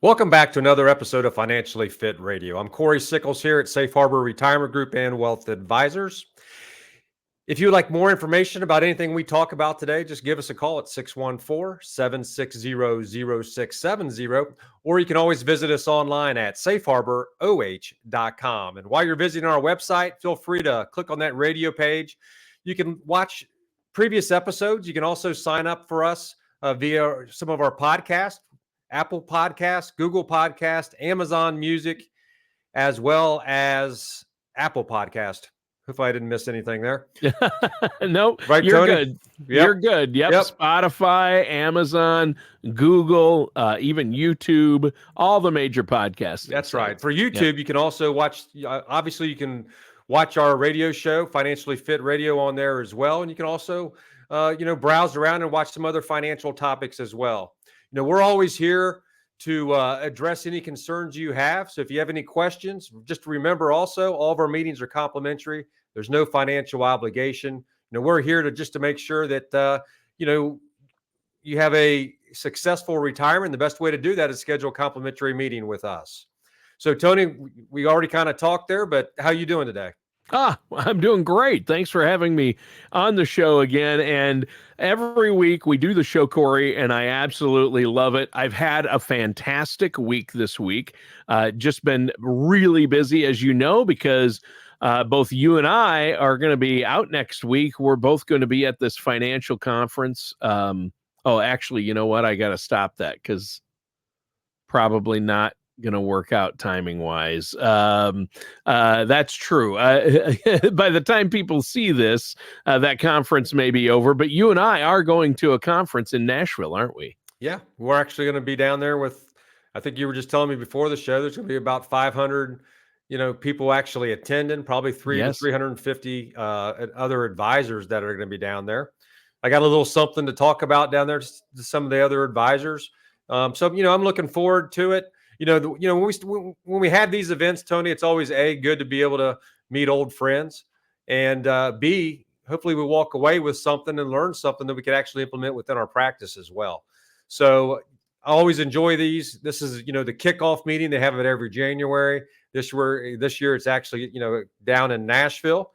Welcome back to another episode of Financially Fit Radio. I'm Cory Sickles here at Safe Harbor Retirement Group and Wealth Advisors. If you would like more information about anything we talk about today, just give us a call at 614-760-0670, or you can always visit us online at safeharboroh.com. And while you're visiting our website, feel free to click on that radio page. You can watch previous episodes. You can also sign up for us via some of our podcasts. Apple Podcast, Google Podcast, Amazon Music, as well as Apple Podcast. Hopefully I didn't miss anything there. Nope. Right, you're Tony? good. You're good. Yep. Spotify, Amazon, Google, even YouTube, all the major podcasts. That's right. For YouTube, you can also watch, obviously you can watch our radio show, Financially Fit Radio, on there as well. And you can also, browse around and watch some other financial topics as well. We're always here to address any concerns you have. So if you have any questions, just remember also, all of our meetings are complimentary. There's no financial obligation. We're here to make sure that, you have a successful retirement. The best way to do that is schedule a complimentary meeting with us. So Tony, we already kind of talked there, but how are you doing today? I'm doing great. Thanks for having me on the show again. And every week we do the show, Cory, and I absolutely love it. I've had a fantastic week this week. Just been really busy, as you know, because both you and I are going to be out next week. We're both going to be at this financial conference. Actually, you know what? I got to stop that because probably not going to work out timing wise. That's true. By the time people see this, that conference may be over, but you and I are going to a conference in Nashville, aren't we? Yeah, we're actually going to be down there with, I think you were just telling me before the show, there's going to be about 500, people actually attending, probably 350 other advisors that are going to be down there. I got a little something to talk about down there to some of the other advisors. I'm looking forward to it. When we have these events, Tony, it's always good to be able to meet old friends, and B, hopefully we walk away with something and learn something that we can actually implement within our practice as well. So I always enjoy these. This is, the kickoff meeting. They have it every January. This year it's actually, down in Nashville.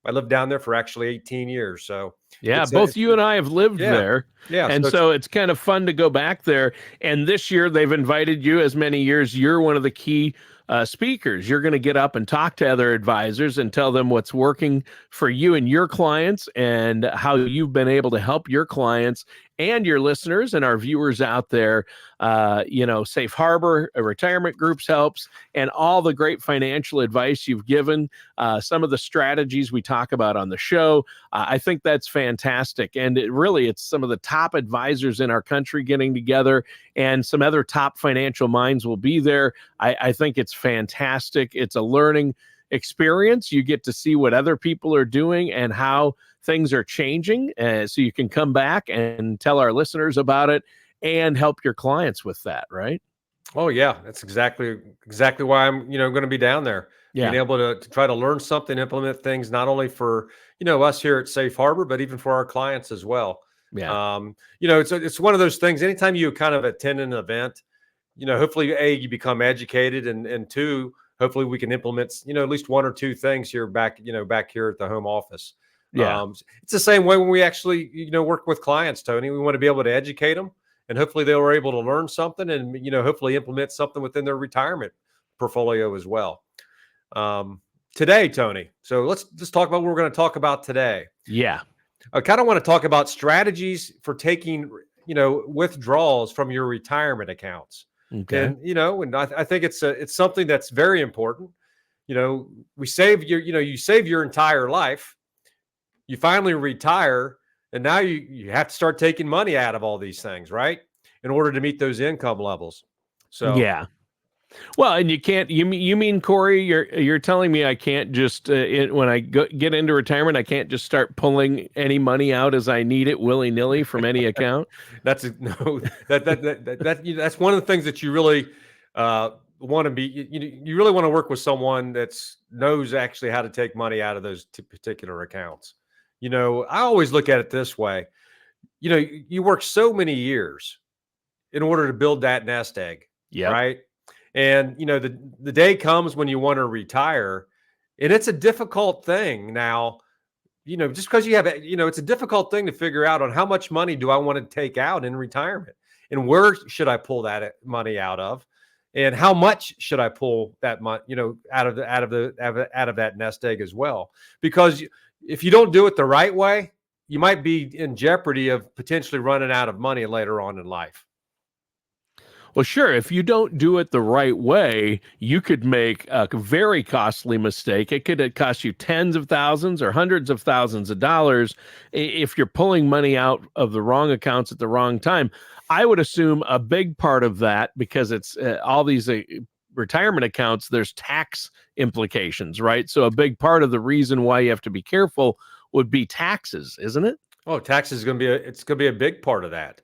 I lived down there for actually 18 years. So yeah, both you and I have lived there. Yeah. And so it's kind of fun to go back there. And this year they've invited you, as many years, you're one of the key speakers. You're going to get up and talk to other advisors and tell them what's working for you and your clients and how you've been able to help your clients and your listeners and our viewers out there. Safe Harbor Retirement Groups helps, and all the great financial advice you've given, some of the strategies we talk about on the show. I think that's fantastic. And it's some of the top advisors in our country getting together, and some other top financial minds will be there. I think it's fantastic. It's a learning experience. You get to see what other people are doing and how things are changing. So you can come back and tell our listeners about it and help your clients with that, right? Oh yeah, that's exactly why I'm, going to be down there. Yeah. Being able to try to learn something, implement things, not only for, us here at Safe Harbor, but even for our clients as well. Yeah. It's one of those things. Anytime you kind of attend an event, hopefully you become educated, and two, hopefully we can implement, at least one or two things here back here at the home office. Yeah. It's the same way when we actually, work with clients, Tony. We want to be able to educate them, and hopefully they were able to learn something and, hopefully implement something within their retirement portfolio as well. Today, Tony, so let's just talk about what we're going to talk about today. Yeah. I kind of want to talk about strategies for taking, withdrawals from your retirement accounts. Okay. And, I think it's something that's very important. We save you save your entire life. You finally retire, and now you have to start taking money out of all these things, right? In order to meet those income levels. So yeah. Well, and you can't. You mean, Cory? You're telling me I can't just when I get into retirement, I can't just start pulling any money out as I need it willy nilly from any account? That's one of the things that you really want to be. You really want to work with someone that knows actually how to take money out of those particular accounts. I always look at it this way. You work so many years. in order to build that nest egg, Yep. right? And the day comes when you want to retire, and it's a difficult thing now. Just because you have, it's a difficult thing to figure out on how much money do I want to take out in retirement, and where should I pull that money out of, and how much should I pull that money, out of that nest egg as well? Because if you don't do it the right way, you might be in jeopardy of potentially running out of money later on in life. Well, sure. If you don't do it the right way, you could make a very costly mistake. It could cost you tens of thousands or hundreds of thousands of dollars if you're pulling money out of the wrong accounts at the wrong time. I would assume a big part of that, because it's all these retirement accounts, there's tax implications, right? So a big part of the reason why you have to be careful would be taxes, isn't it? Oh, taxes is going to be a big part of that.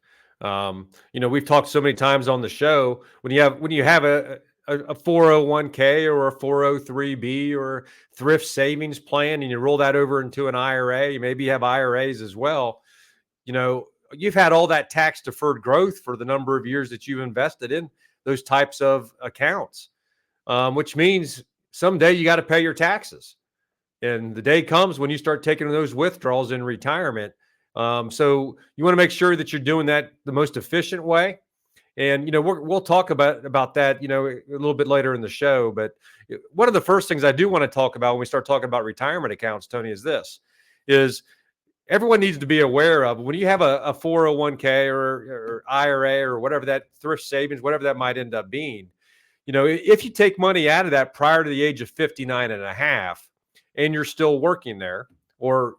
We've talked so many times on the show, when you have a 401k or a 403b or thrift savings plan, and you roll that over into an IRA, you maybe have IRAs as well. You've had all that tax deferred growth for the number of years that you've invested in those types of accounts, which means someday you got to pay your taxes. And the day comes when you start taking those withdrawals in retirement. So you want to make sure that you're doing that the most efficient way. And, we'll talk about that, a little bit later in the show. But one of the first things I do want to talk about when we start talking about retirement accounts, Tony, is everyone needs to be aware of when you have a 401k or IRA or whatever, that thrift savings, whatever that might end up being, if you take money out of that prior to the age of 59 and a half, and you're still working there, or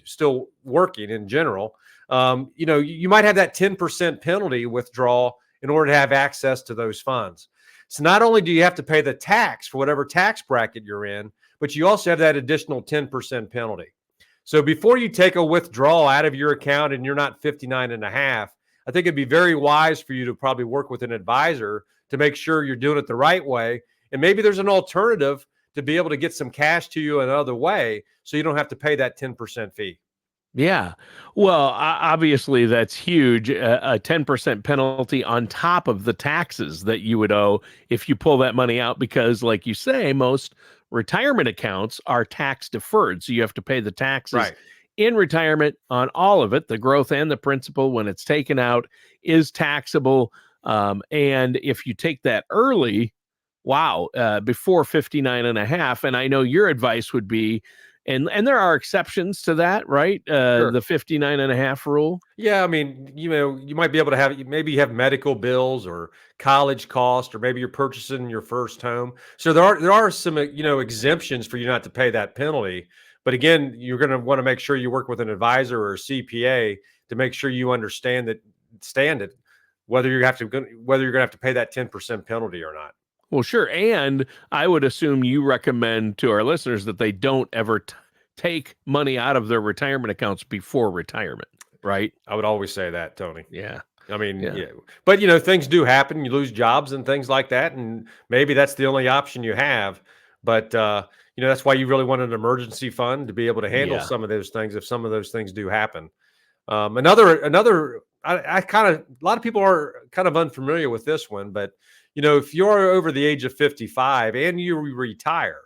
still working in general, you might have that 10% penalty withdrawal in order to have access to those funds. So not only do you have to pay the tax for whatever tax bracket you're in, but you also have that additional 10% penalty. So before you take a withdrawal out of your account and you're not 59 and a half, I think it'd be very wise for you to probably work with an advisor to make sure you're doing it the right way. And maybe there's an alternative to be able to get some cash to you another way, so you don't have to pay that 10% fee. Yeah. Well, obviously that's huge. A 10% penalty on top of the taxes that you would owe if you pull that money out, because like you say, most retirement accounts are tax deferred. So you have to pay the taxes in retirement on all of it. The growth and the principal, when it's taken out, is taxable. And if you take that early, wow, before 59 and a half. And I know your advice would be, and there are exceptions to that, right? Sure. The 59 and a half rule. Yeah. I mean, you might be able to maybe you have medical bills or college costs, or maybe you're purchasing your first home. So there are some, exemptions for you not to pay that penalty. But again, you're going to want to make sure you work with an advisor or a CPA to make sure you understand whether you're going to have to pay that 10% penalty or not. Well, sure. And I would assume you recommend to our listeners that they don't ever take money out of their retirement accounts before retirement, right? I would always say that, Tony. Yeah. I mean, yeah. But, things do happen. You lose jobs and things like that. And maybe that's the only option you have. But, that's why you really want an emergency fund to be able to handle some of those things if some of those things do happen. A lot of people are kind of unfamiliar with this one, but if you're over the age of 55 and you retire,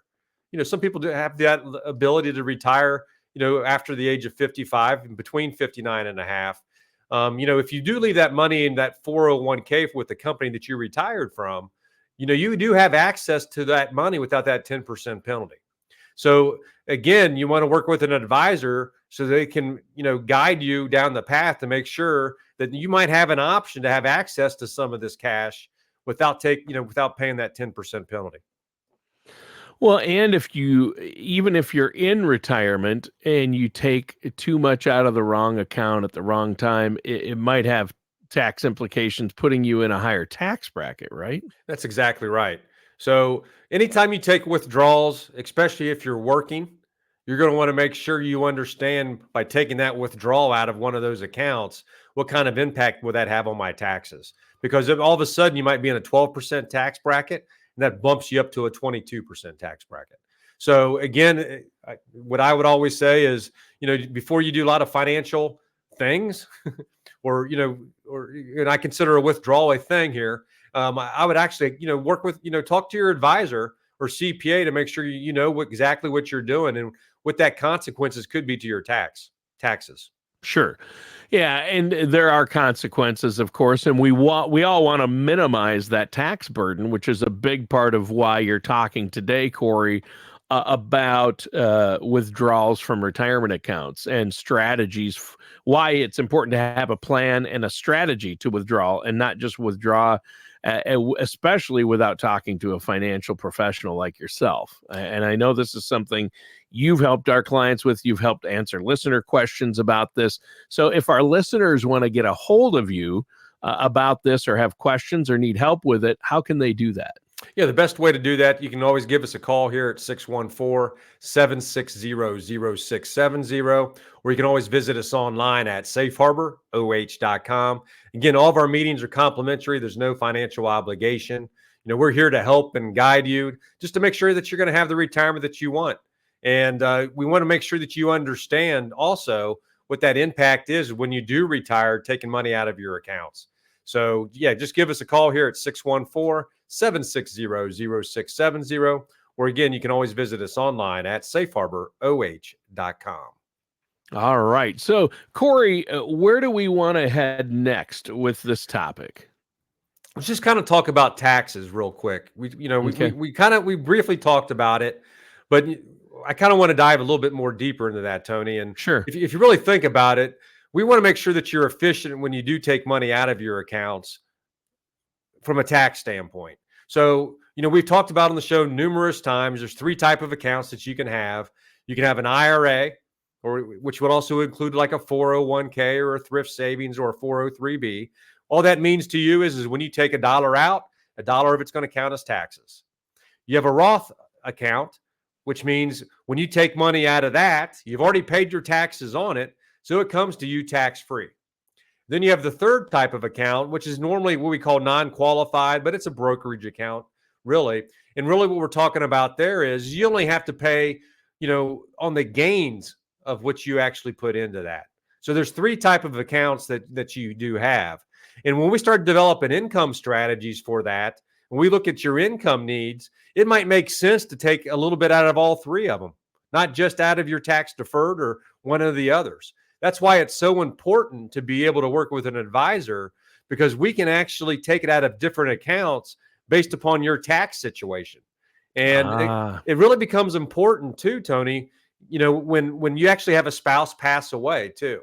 some people do have that ability to retire, after the age of 55 and between 59 and a half. If you do leave that money in that 401k with the company that you retired from, you do have access to that money without that 10% penalty. So again, you want to work with an advisor so they can, guide you down the path to make sure that you might have an option to have access to some of this cash without paying that 10% penalty. Well, and even if you're in retirement and you take too much out of the wrong account at the wrong time, it might have tax implications, putting you in a higher tax bracket, right? That's exactly right. So anytime you take withdrawals, especially if you're working, you're going to want to make sure you understand, by taking that withdrawal out of one of those accounts, what kind of impact will that have on my taxes? Because if all of a sudden you might be in a 12% tax bracket, and that bumps you up to a 22% tax bracket. So again, what I would always say is, before you do a lot of financial things, or and I consider a withdrawal a thing here. I would actually, work with, talk to your advisor or CPA to make sure you know exactly what you're doing and what that consequences could be to your taxes. Sure. Yeah, and there are consequences, of course, and we all want to minimize that tax burden, which is a big part of why you're talking today, Cory, about withdrawals from retirement accounts and strategies. Why it's important to have a plan and a strategy to withdraw, and not just withdraw, especially without talking to a financial professional like yourself. And I know this is something you've helped our clients with. You've helped answer listener questions about this. So if our listeners want to get a hold of you about this, or have questions or need help with it, how can they do that? Yeah, the best way to do that, you can always give us a call here at 614-760-0670, or you can always visit us online at safeharboroh.com. Again, all of our meetings are complimentary. There's no financial obligation. We're here to help and guide you just to make sure that you're going to have the retirement that you want. And we want to make sure that you understand also what that impact is when you do retire, taking money out of your accounts. So, yeah, just give us a call here at 614-760-0670. Or again, you can always visit us online at safeharboroh.com. All right. So, Cory, where do we want to head next with this topic? Let's just kind of talk about taxes real quick. We briefly talked about it, but I kind of want to dive a little bit more deeper into that, Tony. And sure, if you really think about it, we want to make sure that you're efficient when you do take money out of your accounts from a tax standpoint. So, we've talked about on the show numerous times, there's three types of accounts that you can have. You can have an IRA, which would also include like a 401k or a thrift savings or a 403b. All that means to you is when you take $1 out, $1 of it's going to count as taxes. You have a Roth account, which means when you take money out of that, you've already paid your taxes on it, so it comes to you tax-free. Then you have the third type of account, which is normally what we call non-qualified, but it's a brokerage account, really. And really what we're talking about there is you only have to pay, on the gains of what you actually put into that. So there's three types of accounts that you do have. And when we start developing income strategies for that, when we look at your income needs, it might make sense to take a little bit out of all three of them, not just out of your tax deferred or one of the others. That's why it's so important to be able to work with an advisor, because we can actually take it out of different accounts based upon your tax situation. And it really becomes important too, Tony, when you actually have a spouse pass away too,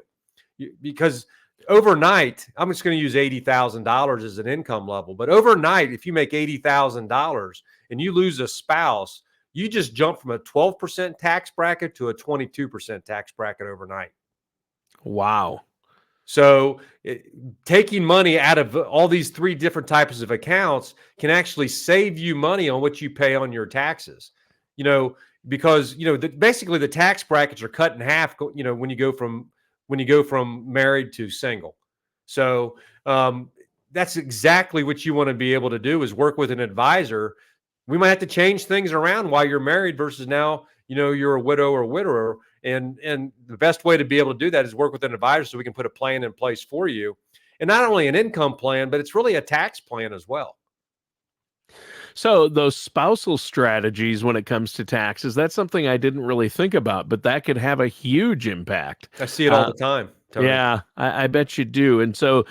because overnight, I'm just going to use $80,000 as an income level, but overnight, if you make $80,000 and you lose a spouse, you just jump from a 12% tax bracket to a 22% tax bracket overnight. Wow. So taking money out of all these three different types of accounts can actually save you money on what you pay on your taxes, because, basically the tax brackets are cut in half, when you go from married to single. So that's exactly what you want to be able to do, is work with an advisor. We might have to change things around while you're married versus now, you're a widow or widower. And the best way to be able to do that is work with an advisor so we can put a plan in place for you. And not only an income plan, but it's really a tax plan as well. So those spousal strategies when it comes to taxes, that's something I didn't really think about, but that could have a huge impact. I see it all the time, Tony. Yeah, I bet you do. And so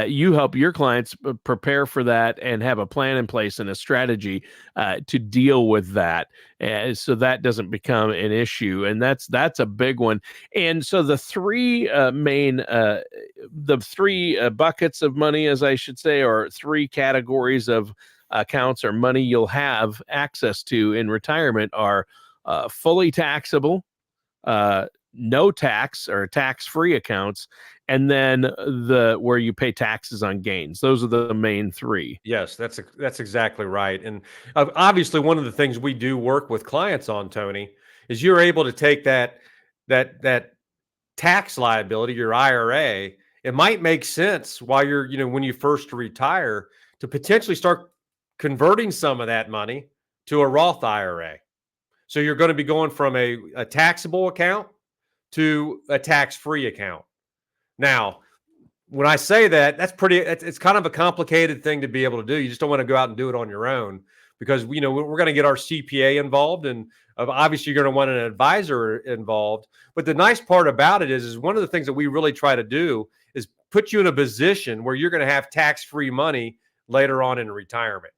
you help your clients prepare for that and have a plan in place and a strategy to deal with that, so that doesn't become an issue. And that's a big one. And so the three buckets of money, as I should say, or three categories of accounts or money you'll have access to in retirement are fully taxable, no tax or tax-free accounts, and then where you pay taxes on gains. Those are the main three. Yes, that's exactly right. And obviously, one of the things we do work with clients on, Tony, is you're able to take that tax liability, your IRA. It might make sense while you're, when you first retire, to potentially start converting some of that money to a Roth IRA. So you're going to be going from a taxable account to a tax-free account. Now, when I say that, it's kind of a complicated thing to be able to do. You just don't want to go out and do it on your own because, we're going to get our CPA involved, and obviously you're going to want an advisor involved. But the nice part about it is one of the things that we really try to do is put you in a position where you're going to have tax-free money later on in retirement.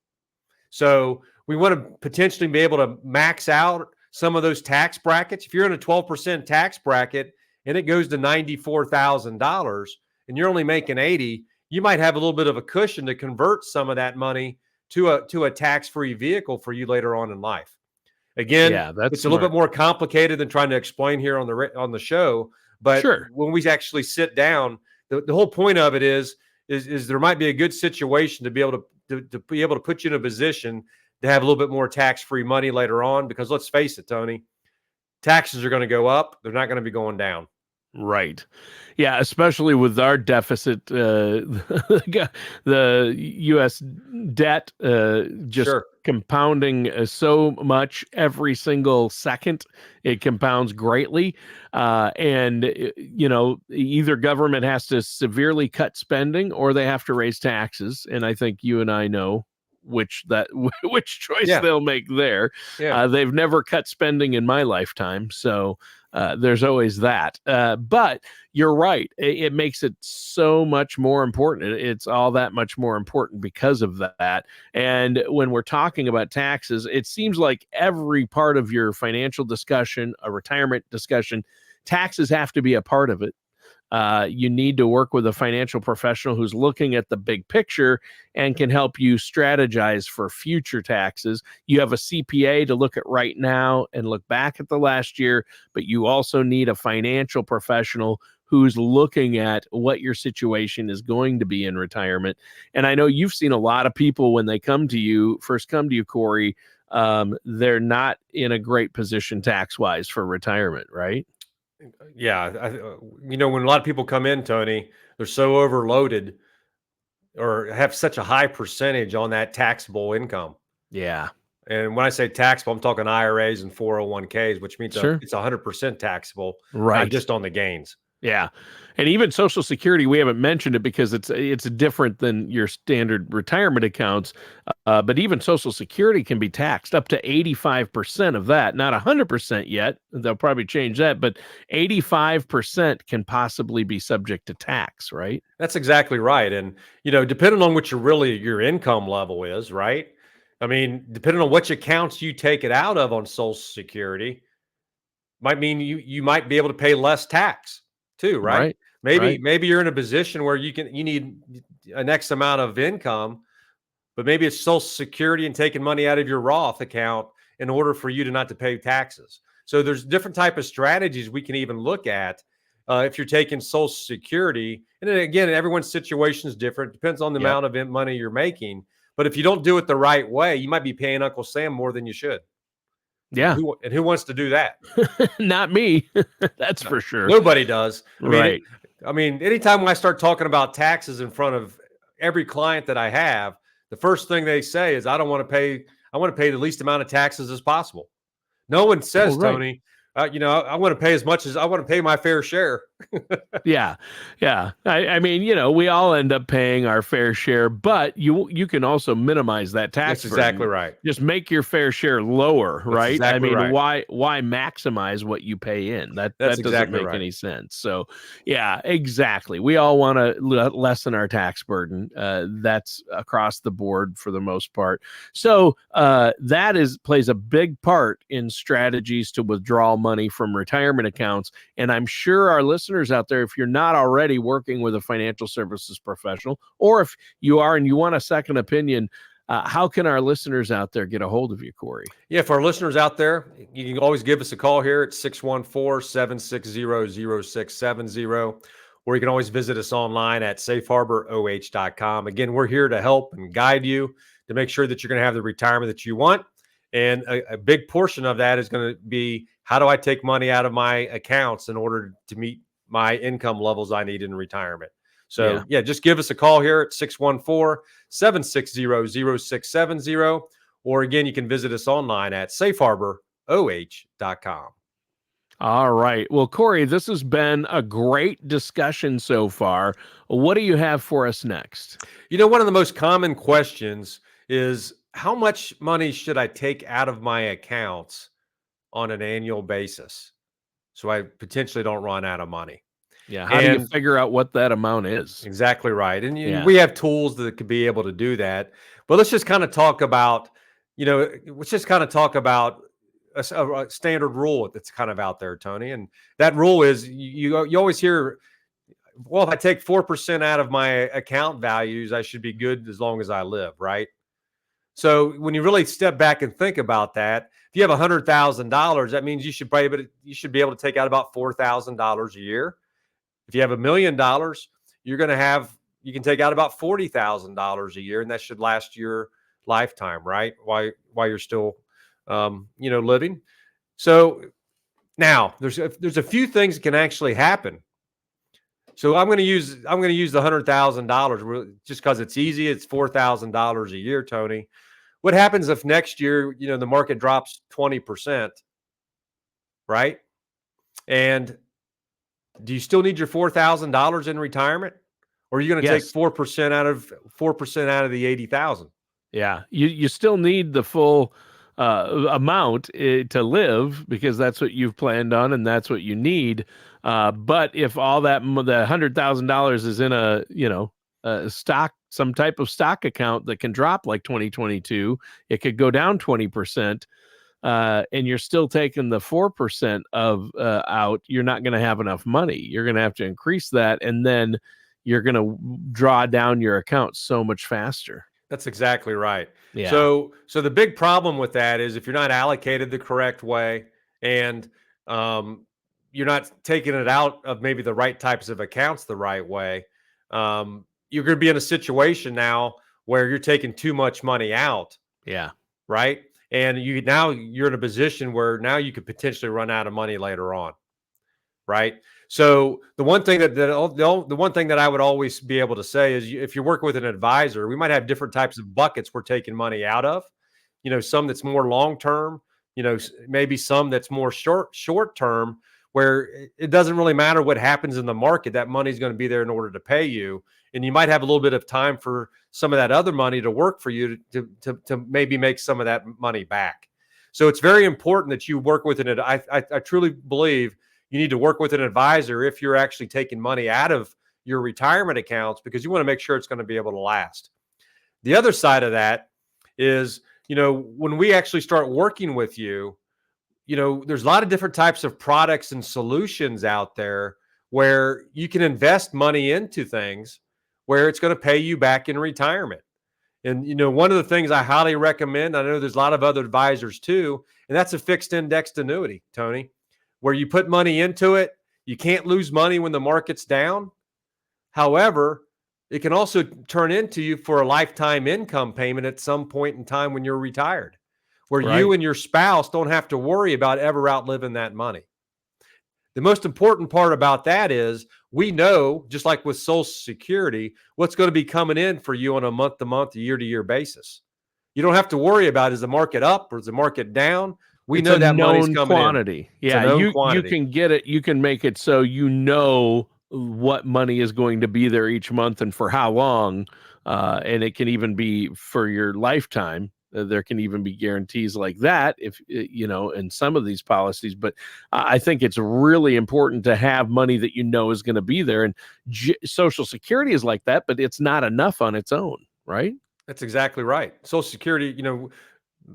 So we want to potentially be able to max out some of those tax brackets. If you're in a 12% tax bracket and it goes to $94,000 and you're only making 80, you might have a little bit of a cushion to convert some of that money to a tax-free vehicle for you later on in life. Again, it's a little bit more complicated than trying to explain here on the show. But when we actually sit down, the whole point of it is there might be a good situation to be able to put you in a position to have a little bit more tax-free money later on. Because let's face it, Tony, taxes are going to go up; they're not going to be going down. Right. Yeah, especially with our deficit, the U.S. debt just compounding so much every single second. It compounds greatly. And, either government has to severely cut spending or they have to raise taxes. And I think you and I know which choice they'll make there. They've never cut spending in my lifetime. So there's always that. But you're right. It makes it so much more important. It's all that much more important because of that. And when we're talking about taxes, it seems like every part of your financial discussion, a retirement discussion, taxes have to be a part of it. You need to work with a financial professional who's looking at the big picture and can help you strategize for future taxes. You have a CPA to look at right now and look back at the last year, but you also need a financial professional who's looking at what your situation is going to be in retirement. And I know you've seen a lot of people when they first come to you, Cory, they're not in a great position tax-wise for retirement, right? Yeah. When a lot of people come in, Tony, they're so overloaded or have such a high percentage on that taxable income. Yeah. And when I say taxable, I'm talking IRAs and 401ks, which means it's 100% taxable, not just on the gains. Yeah. And even Social Security, we haven't mentioned it because it's different than your standard retirement accounts. But even Social Security can be taxed up to 85% of that. Not 100% yet. They'll probably change that, but 85% can possibly be subject to tax, right? That's exactly right. And, depending on what your income level is, right? I mean, depending on which accounts you take it out of on Social Security might mean you might be able to pay less tax too, right? Maybe you're in a position where you need an X amount of income, but maybe it's Social Security and taking money out of your Roth account in order for you to not to pay taxes. So there's different type of strategies we can even look at if you're taking Social Security. And then again, everyone's situation is different. Depends on the amount of money you're making. But if you don't do it the right way, you might be paying Uncle Sam more than you should. Yeah. And who wants to do that? Not me. That's for sure. Nobody does. Right. I mean, anytime when I start talking about taxes in front of every client that I have, the first thing they say is, I want to pay the least amount of taxes as possible. No one says, Tony, I want to pay as much as I want to pay my fair share. Yeah. I mean, we all end up paying our fair share, but you can also minimize that tax. That's exactly right. Just make your fair share lower, right? Exactly why maximize what you pay in? That doesn't make any sense. So, yeah, exactly. We all want to lessen our tax burden. That's across the board for the most part. So that plays a big part in strategies to withdraw money from retirement accounts. And I'm sure our listeners out there, if you're not already working with a financial services professional, or if you are and you want a second opinion, how can our listeners out there get a hold of you, Cory? Yeah, for our listeners out there, you can always give us a call here at 614-760-0670, or you can always visit us online at safeharboroh.com. Again, we're here to help and guide you to make sure that you're going to have the retirement that you want. And a big portion of that is going to be, how do I take money out of my accounts in order to meet my income levels I need in retirement? So, just give us a call here at 614-760-0670. Or again, you can visit us online at safeharboroh.com. All right. Well, Cory, this has been a great discussion so far. What do you have for us next? One of the most common questions is, how much money should I take out of my accounts on an annual basis so I potentially don't run out of money? Yeah. How do you And figure out what that amount is? exactly right. And Yeah. we have tools that could be able to do that. But let's just kind of talk about, let's just kind of talk about a standard rule that's kind of out there, Tony. And that rule is, you always hear, well, if I take 4% out of my account values, I should be good as long as I live, right? So when you really step back and think about that, if you have $100,000, that means you should be able to take out about $4,000 a year. If you have $1,000,000, you can take out about $40,000 a year, and that should last your lifetime, right? While you're still, living. So now there's a few things that can actually happen. So I'm going to use the $100,000 just because it's easy. It's $4,000 a year, Tony. What happens if next year, the market drops 20%, right? And do you still need your $4,000 in retirement, or are you going to take Yes. 4% out of the 80,000? Yeah. You still need the full amount to live, because that's what you've planned on and that's what you need. But if all that the $100,000 is in a stock, some type of stock account that can drop like 2022, it could go down 20%. And you're still taking the 4% of out, you're not going to have enough money. You're going to have to increase that, and then you're going to draw down your account so much faster. That's exactly right. Yeah. So the big problem with that is, if you're not allocated the correct way, and you're not taking it out of maybe the right types of accounts the right way, you're going to be in a situation now where you're taking too much money out. Yeah. Right. And you're in a position where now you could potentially run out of money later on. Right. So the one thing that I would always be able to say is, if you're working with an advisor, we might have different types of buckets we're taking money out of. Some that's more long term, maybe some that's more short term, where it doesn't really matter what happens in the market. That money's going to be there in order to pay you. And you might have a little bit of time for some of that other money to work for you to maybe make some of that money back. So it's very important that you work with I truly believe you need to work with an advisor if you're actually taking money out of your retirement accounts, because you want to make sure it's going to be able to last. The other side of that is, when we actually start working with you, there's a lot of different types of products and solutions out there where you can invest money into things where it's going to pay you back in retirement. And, one of the things I highly recommend, I know there's a lot of other advisors too, and that's a fixed indexed annuity, Tony, where you put money into it. You can't lose money when the market's down. However, it can also turn into you for a lifetime income payment at some point in time when you're retired, where you and your spouse don't have to worry about ever outliving that money. The most important part about that is, we know, just like with Social Security, what's going to be coming in for you on a month-to-month, year-to-year basis. You don't have to worry about, is the market up or is the market down? We know that money's coming quantity. in. Yeah, you can get it. You can make it so what money is going to be there each month and for how long, and it can even be for your lifetime. There can even be guarantees like that, if in some of these policies. But I think it's really important to have money that is going to be there. And Social Security is like that, but it's not enough on its own, right? That's exactly right. Social Security,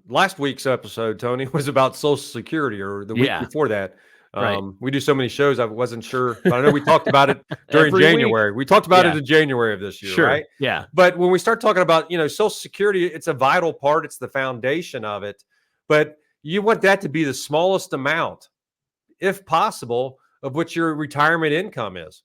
last week's episode, Tony, was about Social Security, or the week before that. Right. We do so many shows, I wasn't sure, but I know we talked about it during January. Week. We talked about it in January of this year, right? Yeah. But when we start talking about, Social Security, it's a vital part. It's the foundation of it. But you want that to be the smallest amount, if possible, of what your retirement income is.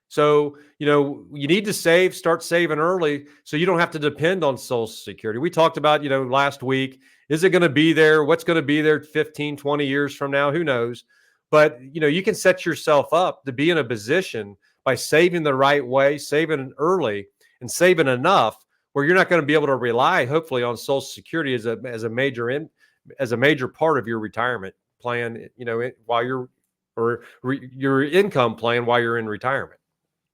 So, you need to start saving early so you don't have to depend on Social Security. We talked about, last week, is it going to be there? What's going to be there 15, 20 years from now? Who knows? But, you can set yourself up to be in a position by saving the right way, saving early, and saving enough where you're not going to be able to rely, hopefully, on Social Security as a major part of your retirement plan, while you're, your income plan while you're in retirement.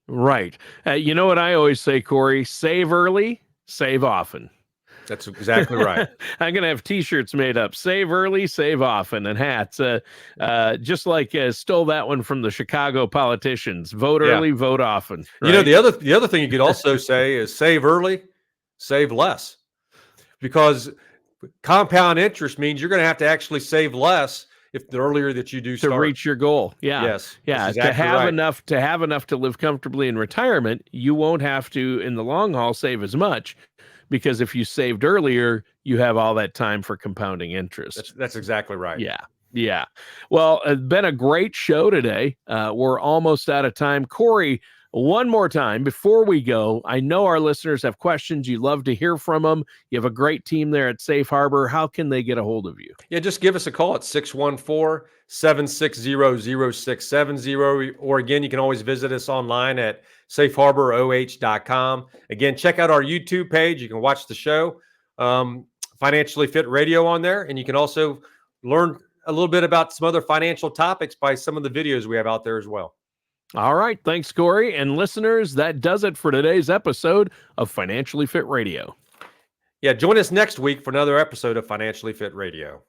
Right. You know what I always say, Cory? Save early, save often. That's exactly right. I'm going to have T-shirts made up. Save early, save often, and hats. Just like stole that one from the Chicago politicians. Vote early, vote often. Right? The other thing you could also say is save early, save less, because compound interest means you're going to actually save less if the earlier that you do start. To reach your goal. Yeah. Yes. Yeah. Exactly to have enough to live comfortably in retirement, you won't have to, in the long haul, save as much. Because if you saved earlier, you have all that time for compounding interest. That's exactly right. Yeah. Yeah. Well, it's been a great show today. We're almost out of time. Cory, one more time before we go, I know our listeners have questions. You love to hear from them. You have a great team there at Safe Harbor. How can they get a hold of you? Yeah, just give us a call at 614-760-0670. Or again, you can always visit us online at safeharboroh.com. Again, check out our YouTube page. You can watch the show, Financially Fit Radio, on there. And you can also learn a little bit about some other financial topics by some of the videos we have out there as well. All right. Thanks, Cory. And listeners, that does it for today's episode of Financially Fit Radio. Yeah, join us next week for another episode of Financially Fit Radio.